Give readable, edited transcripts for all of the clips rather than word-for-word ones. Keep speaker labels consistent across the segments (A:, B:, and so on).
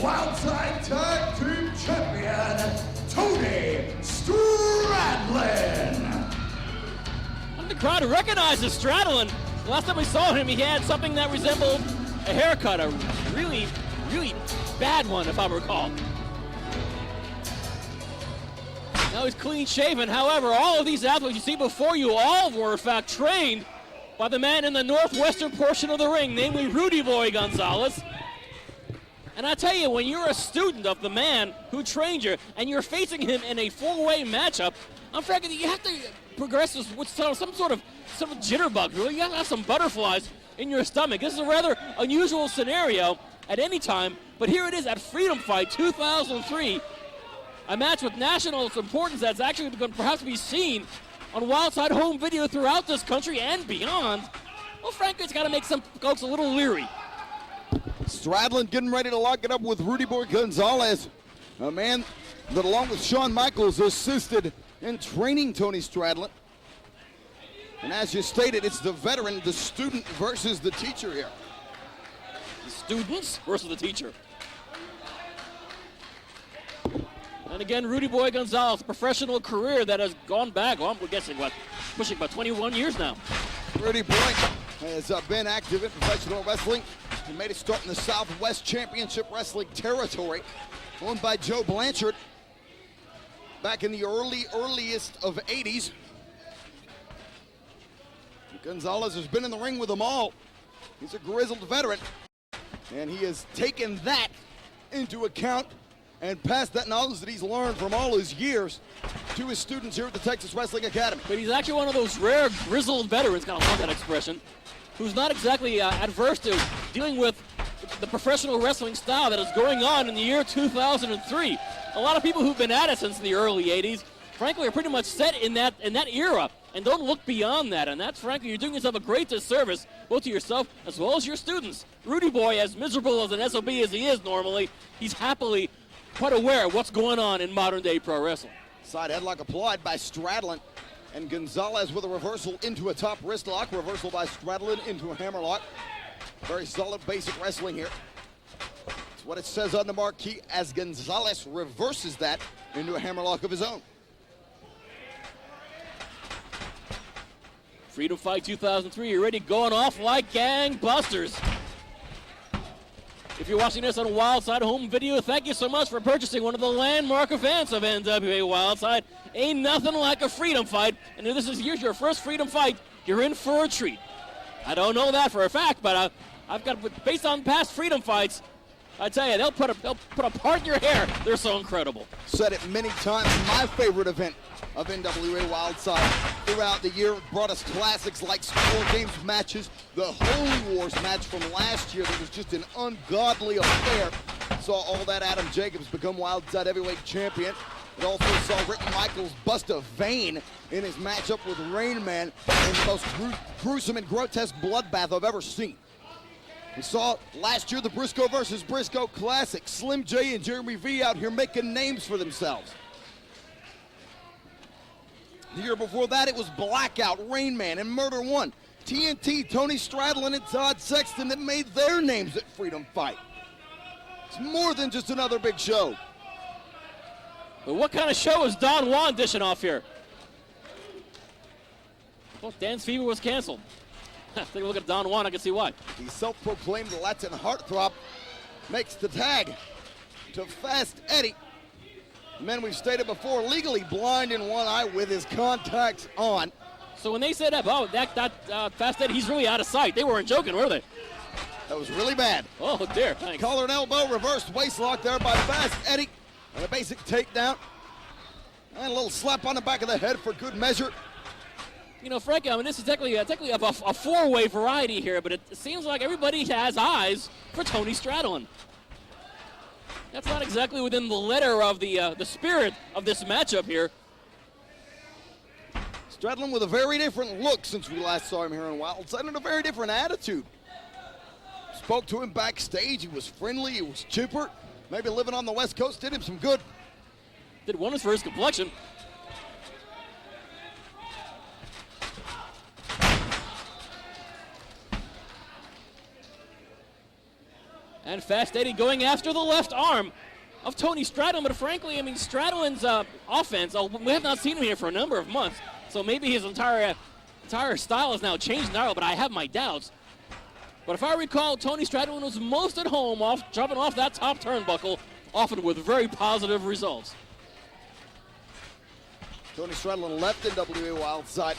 A: Wildside Tag Team Champion, Tony Stradlin.
B: The crowd recognizes Stradlin. Last time we saw him, he had something that resembled a haircut, a really, really bad one, if I recall. Now he's clean shaven. However, all of these athletes you see before you, all were in fact trained by the man in the northwestern portion of the ring, namely Rudy Boy Gonzales. And I tell you, when you're a student of the man who trained you and you're facing him in a four-way matchup, I'm frankly, you have to progress with some sort of jitterbug, really. You have to have some butterflies in your stomach. This is a rather unusual scenario at any time, but here it is at Freedom Fight 2003, a match with national importance that's actually going to perhaps be seen on Wildside home video throughout this country and beyond. Well, frankly, it's got to make some folks a little leery.
C: Stradlin getting ready to lock it up with Rudy Boy Gonzales, a man that, along with Shawn Michaels, assisted in training Tony Stradlin. And as you stated, it's the veteran, the student versus the teacher here.
B: The students versus the teacher. And again, Rudy Boy Gonzales, a professional career that has gone back, well, I'm guessing, what, pushing about 21 years now.
C: Rudy Boy has been active in professional wrestling. He made a start in the Southwest Championship Wrestling territory, owned by Joe Blanchard back in the earliest of 80s. Gonzales has been in the ring with them all. He's a grizzled veteran, and he has taken that into account and passed that knowledge that he's learned from all his years to his students here at the Texas Wrestling Academy.
B: But he's actually one of those rare grizzled veterans, kind of love that expression, who's not exactly adverse to dealing with the professional wrestling style that is going on in the year 2003. A lot of people who've been at it since the early 80s, frankly, are pretty much set in that era and don't look beyond that. And that's, frankly, you're doing yourself a great disservice, both to yourself as well as your students. Rudy Boy, as miserable as an SOB as he is normally, he's happily quite aware of what's going on in modern-day pro wrestling.
C: Side headlock applied by Stradlin, and Gonzales with a reversal into a top wrist lock. Reversal by Stradlin into a hammerlock. Very solid basic wrestling here. It's what it says on the marquee as Gonzales reverses that into a hammerlock of his own.
B: Freedom Fight 2003 already going off like gangbusters. If you're watching this on Wildside home video, thank you so much for purchasing one of the landmark events of NWA Wildside. Ain't nothing like a Freedom Fight, and if this is your first Freedom Fight, you're in for a treat. I don't know that for a fact, but I've got, based on past Freedom Fights, I tell you, they'll put a part in your hair. They're so incredible.
C: Said it many times, my favorite event of NWA Wildside throughout the year. Brought us classics like War Games matches, the Holy Wars match from last year that was just an ungodly affair. Saw all that Adam Jacobs become Wildside Heavyweight Champion. It also saw Rick Michaels bust a vein in his matchup with Rain Man in the most gruesome and grotesque bloodbath I've ever seen. We saw last year the Briscoe versus Briscoe Classic. Slim J and Jeremy V out here making names for themselves. The year before that, it was Blackout, Rain Man, and Murder One. TNT, Tony Stradlin, and Todd Sexton that made their names at Freedom Fight. It's more than just another big show.
B: But what kind of show is Don Juan dishing off here? Well, Dan's Fever was canceled. Take a look at Don Juan, I can see why.
C: The self-proclaimed Latin heartthrob makes the tag to Fast Eddie. The man we've stated before, legally blind in one eye with his contacts on.
B: So when they said that, oh, that Fast Eddie, he's really out of sight. They weren't joking, were they?
C: That was really bad.
B: Oh, dear, thanks.
C: Collar and elbow, reversed waist lock there by Fast Eddie. And a basic takedown. And a little slap on the back of the head for good measure.
B: You know, frankly, I mean, this is technically a four-way variety here, but it seems like everybody has eyes for Tony Stradlin. That's not exactly within the letter of the spirit of this matchup here.
C: Stradlin with a very different look since we last saw him here in Wildside, and a very different attitude. Spoke to him backstage. He was friendly. He was chipper. Maybe living on the West Coast did him some good.
B: Did wonders for his complexion. And Fast Eddie going after the left arm of Tony Stradlin, but frankly, I mean, Stradlin's offense, we have not seen him here for a number of months, so maybe his entire style has now changed now, but I have my doubts. But if I recall, Tony Stradlin was most at home jumping off that top turnbuckle, often with very positive results.
C: Tony Stradlin left NWA Wildside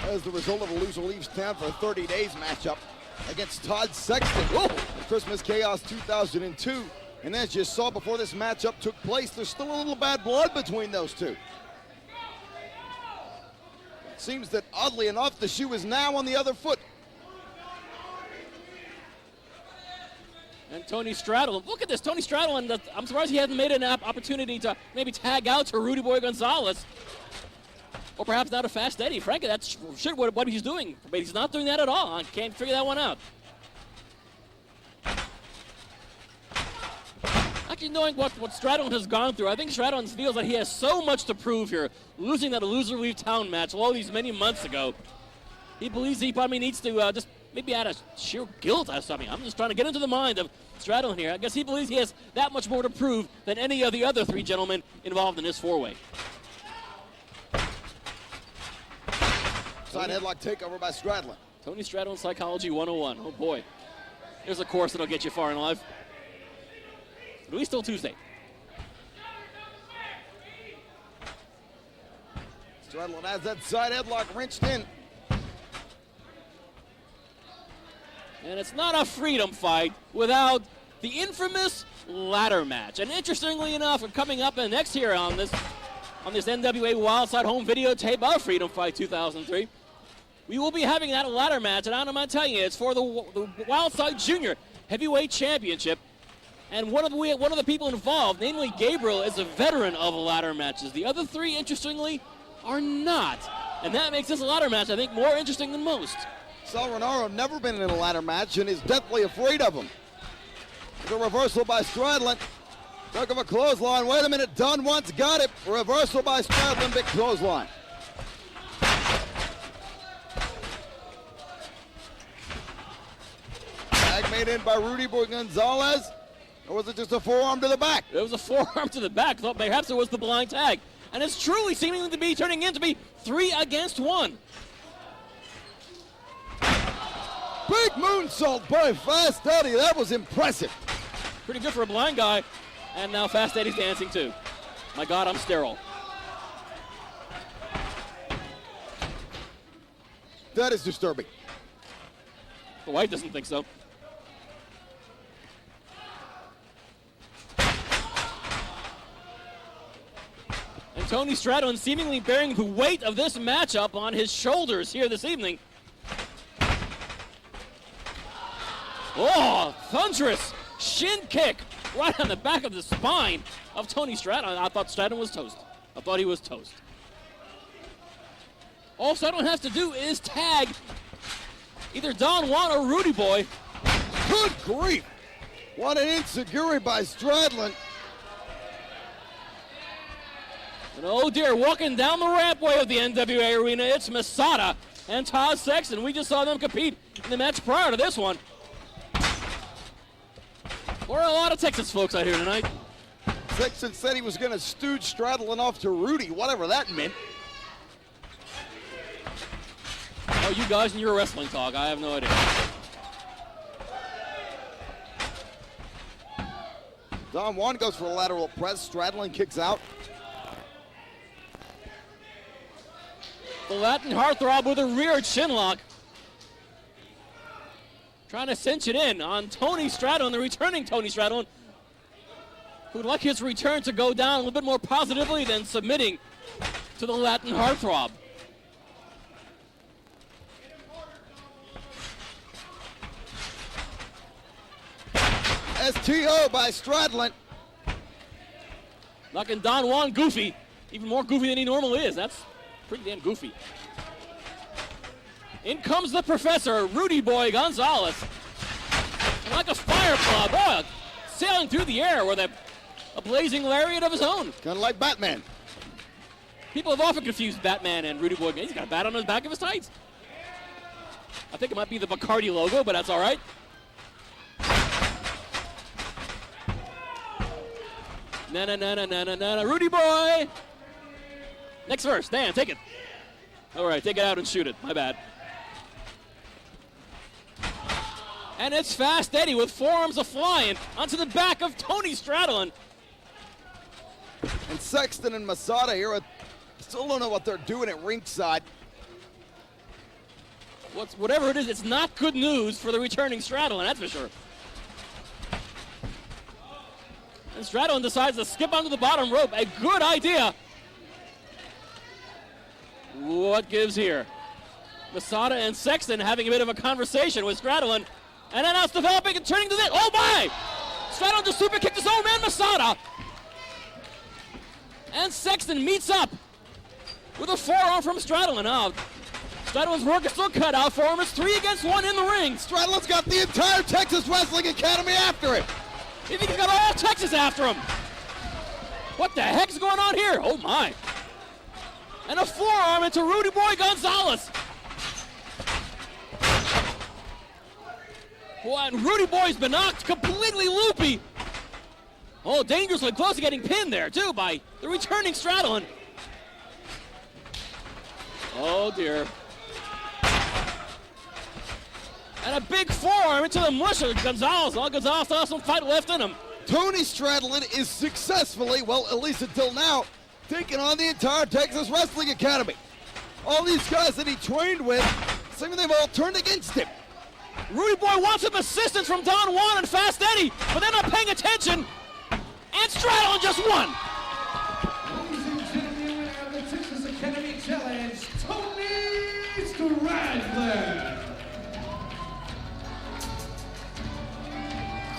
C: as the result of a loser leaves town for a 30 days matchup against Todd Sexton. Whoa! Christmas Chaos 2002. And as you saw before this matchup took place, there's still a little bad blood between those two. It seems that, oddly enough, the shoe is now on the other foot.
B: And Tony Stradlin, look at this, Tony Stradlin, I'm surprised he hasn't made an opportunity to maybe tag out to Rudy Boy Gonzales. Or perhaps not a Fast Eddie. Frankly, that's what he's doing. But he's not doing that at all. I can't figure that one out. Actually, knowing what Stradlin has gone through, I think Stradlin feels that he has so much to prove here, losing that loser leave town match all these many months ago. He believes he probably needs to just maybe out of sheer guilt or something. I'm just trying to get into the mind of Stradlin here. I guess he believes he has that much more to prove than any of the other three gentlemen involved in this four-way.
C: Side headlock takeover by Stradlin.
B: Tony Stradlin Psychology 101. Oh boy. There's a course that'll get you far in life. At least till Tuesday.
C: Stradlin has that side headlock wrenched in.
B: And it's not a freedom fight without the infamous ladder match. And interestingly enough, coming up next here on this NWA Wildside home videotape of Freedom Fight 2003, we will be having that ladder match, and I'm going to tell you, it's for the Wildside Junior Heavyweight Championship. And one of the people involved, namely Gabriel, is a veteran of ladder matches. The other three, interestingly, are not. And that makes this ladder match, I think, more interesting than most.
C: Sal Renaro never been in a ladder match and is deathly afraid of him. The reversal by Stradlin. Talk of a clothesline. Wait a minute, Don once got it. Reversal by Stradlin, big clothesline. Tag made in by Rudy Boy Gonzales. Or was it just a forearm to the back?
B: It was a forearm to the back. Thought perhaps it was the blind tag. And it's truly seeming to be turning into be 3 against 1.
C: Big moonsault by Fast Eddie. That was impressive.
B: Pretty good for a blind guy. And now Fast Eddie's dancing too. My God, I'm sterile.
C: That is disturbing.
B: The wife doesn't think so. And Tony Stradlin seemingly bearing the weight of this matchup on his shoulders here this evening. Oh, thunderous shin kick right on the back of the spine of Tony Stradlin. I thought Stradlin was toast. I thought he was toast. All Stradlin has to do is tag either Don Juan or Rudy Boy.
C: Good grief. What an insecurity by Stradlin.
B: And oh dear, walking down the rampway of the NWA arena, it's Masada and Todd Sexton. We just saw them compete in the match prior to this one. We're a lot of Texas folks out here tonight.
C: Sexton said he was going to stooge Stradlin off to Rudy, whatever that meant.
B: Oh, you guys and your wrestling talk, I have no idea.
C: Don Juan goes for a lateral press. Stradlin kicks out.
B: The Latin heartthrob with a rear chin lock. Trying to cinch it in on Tony Stradlin, the returning Tony Stradlin, who would like his return to go down a little bit more positively than submitting to the Latin heartthrob.
C: STO by Stradlin.
B: Knocking Don Juan goofy, even more goofy than he normally is. That's pretty damn goofy. In comes the professor, Rudy Boy Gonzales. And like a fire club, boy, sailing through the air with a blazing lariat of his own.
C: Kind of like Batman.
B: People have often confused Batman and Rudy Boy. He's got a bat on the back of his tights. I think it might be the Bacardi logo, but that's all right. Na-na-na-na-na-na-na. Rudy boy. Next verse. Dan, take it. All right, take it out and shoot it. My bad. And it's Fast Eddie with forearms a-flying onto the back of Tony Stradlin.
C: And Sexton and Masada here still don't know what they're doing at ringside.
B: Whatever it is, it's not good news for the returning Stradlin, that's for sure. And Stradlin decides to skip onto the bottom rope. A good idea. What gives here? Masada and Sexton having a bit of a conversation with Stradlin. And then now it's developing and turning to this. Oh my! Stradlin just super kicked his own man, Masada. And Sexton meets up with a forearm from Stradlin. Oh, Stradlin's work is still cut out for him. It's 3 against 1 in the ring.
C: Stradlin's got the entire Texas Wrestling Academy after him.
B: You think he's got all Texas after him? What the heck is going on here? Oh my. And a forearm into Rudy Boy Gonzales. Boy, and Rudy Boy's been knocked completely loopy. Oh, dangerously close to getting pinned there, too, by the returning Stradlin. Oh, dear. And a big forearm into the musher of Gonzales. Well, Gonzales still has some fight left in him.
C: Tony Stradlin is successfully, well, at least until now, taking on the entire Texas Wrestling Academy. All these guys that he trained with, some of them all turned against him.
B: Rudy Boy wants some assistance from Don Juan and Fast Eddie, but they're not paying attention. And Stradlin just won.
A: Ladies and gentlemen, of the Texas Academy Challenge, Tony Stradlin.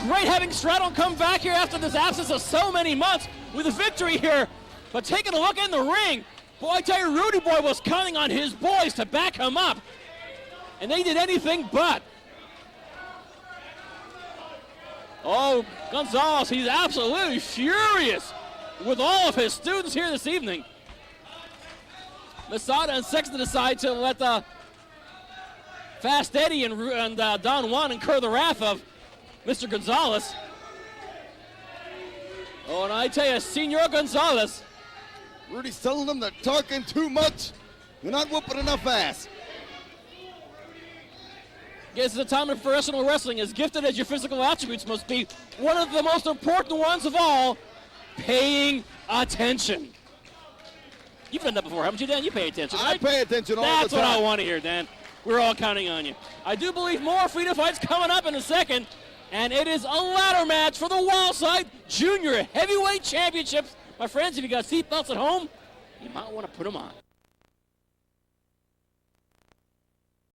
B: Great having Stradlin come back here after this absence of so many months with a victory here. But taking a look in the ring, boy, I tell you, Rudy Boy was counting on his boys to back him up. And they did anything but. Oh, Gonzales, he's absolutely furious with all of his students here this evening. Masada and Sexton decide to let Fast Eddie and Don Juan incur the wrath of Mr. Gonzales. Oh, and I tell you, Senor Gonzales.
C: Rudy's telling them they're talking too much. They're not whooping enough ass.
B: Guess the time in professional wrestling, as gifted as your physical attributes must be, one of the most important ones of all, paying attention. You've done that before, haven't you, Dan? You pay attention, right?
C: I pay attention all the time.
B: That's what I want to hear, Dan. We're all counting on you. I do believe more freedom fights coming up in a second, and it is a ladder match for the Wildside Junior Heavyweight Championships. My friends, if you got seatbelts at home, you might want to put them on.